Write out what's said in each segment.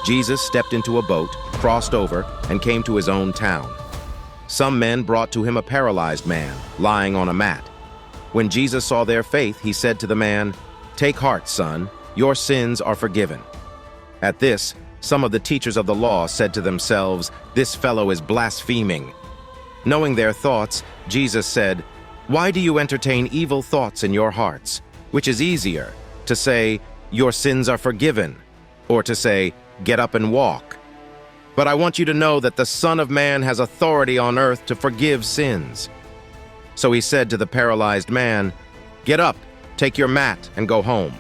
Jesus stepped into a boat, crossed over, and came to his own town. Some men brought to him a paralyzed man, lying on a mat. When Jesus saw their faith, he said to the man, "Take heart, son, your sins are forgiven." At this, some of the teachers of the law said to themselves, "This fellow is blaspheming." Knowing their thoughts, Jesus said, "Why do you entertain evil thoughts in your hearts? Which is easier, to say, 'Your sins are forgiven,' or to say, 'Get up and walk'? But I want you to know that the Son of Man has authority on earth to forgive sins." So he said to the paralyzed man, "Get up, take your mat, and go home."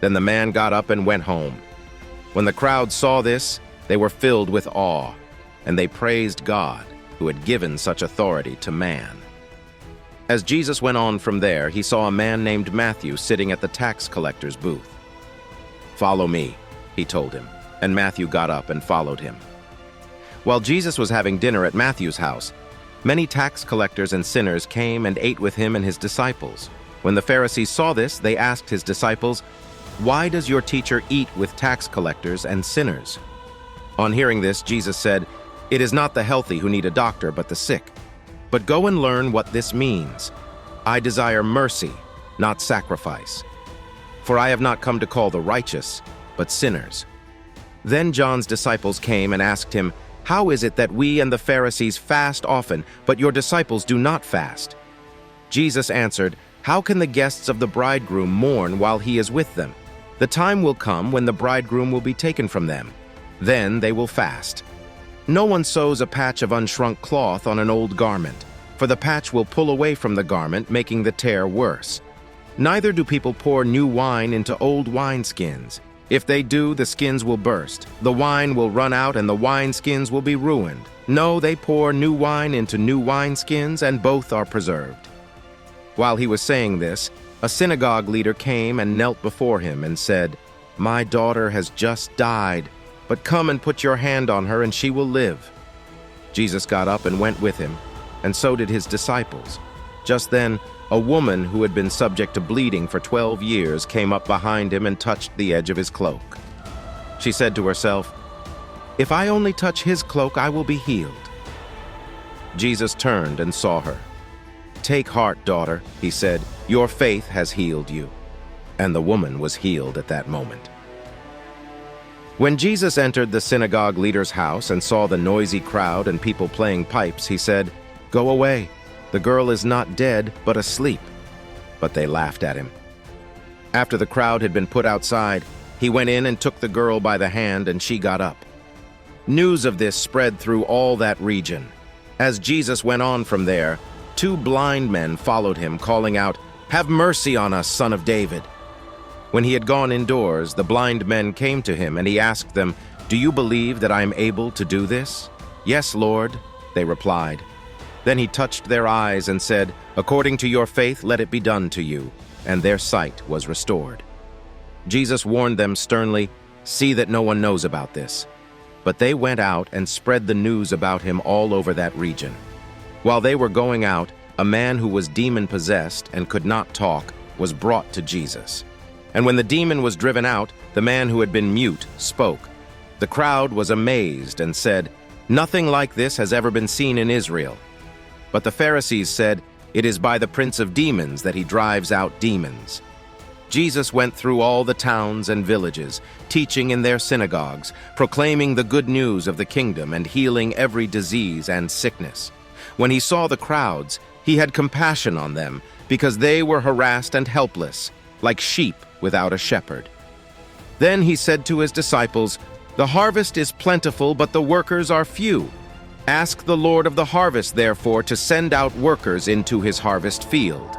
Then the man got up and went home. When the crowd saw this, they were filled with awe, and they praised God, who had given such authority to man. As Jesus went on from there, he saw a man named Matthew sitting at the tax collector's booth. "Follow me," he told him, and Matthew got up and followed him. While Jesus was having dinner at Matthew's house, many tax collectors and sinners came and ate with him and his disciples. When the Pharisees saw this, they asked his disciples, "Why does your teacher eat with tax collectors and sinners?" On hearing this, Jesus said, "It is not the healthy who need a doctor, but the sick. But go and learn what this means. I desire mercy, not sacrifice. For I have not come to call the righteous, but sinners." Then John's disciples came and asked him, "How is it that we and the Pharisees fast often, but your disciples do not fast?" Jesus answered, "How can the guests of the bridegroom mourn while he is with them? The time will come when the bridegroom will be taken from them. Then they will fast. No one sews a patch of unshrunk cloth on an old garment, for the patch will pull away from the garment, making the tear worse. Neither do people pour new wine into old wineskins. If they do, the skins will burst, the wine will run out, and the wineskins will be ruined. No, they pour new wine into new wineskins, and both are preserved." While he was saying this, a synagogue leader came and knelt before him and said, "My daughter has just died, but come and put your hand on her and she will live." Jesus got up and went with him, and so did his disciples. Just then, a woman who had been subject to bleeding for 12 years came up behind him and touched the edge of his cloak. She said to herself, "If I only touch his cloak, I will be healed." Jesus turned and saw her. "Take heart, daughter," he said, "your faith has healed you." And the woman was healed at that moment. When Jesus entered the synagogue leader's house and saw the noisy crowd and people playing pipes, he said, "Go away. The girl is not dead, but asleep." But they laughed at him. After the crowd had been put outside, he went in and took the girl by the hand, and she got up. News of this spread through all that region. As Jesus went on from there, 2 blind men followed him, calling out, "Have mercy on us, Son of David." When he had gone indoors, the blind men came to him, and he asked them, "Do you believe that I am able to do this?" "Yes, Lord," they replied. Then he touched their eyes and said, "According to your faith, let it be done to you." And their sight was restored. Jesus warned them sternly, "See that no one knows about this." But they went out and spread the news about him all over that region. While they were going out, a man who was demon-possessed and could not talk was brought to Jesus. And when the demon was driven out, the man who had been mute spoke. The crowd was amazed and said, "Nothing like this has ever been seen in Israel." But the Pharisees said, "It is by the prince of demons that he drives out demons." Jesus went through all the towns and villages, teaching in their synagogues, proclaiming the good news of the kingdom and healing every disease and sickness. When he saw the crowds, he had compassion on them, because they were harassed and helpless, like sheep without a shepherd. Then he said to his disciples, "The harvest is plentiful, but the workers are few. Ask the Lord of the harvest, therefore, to send out workers into his harvest field."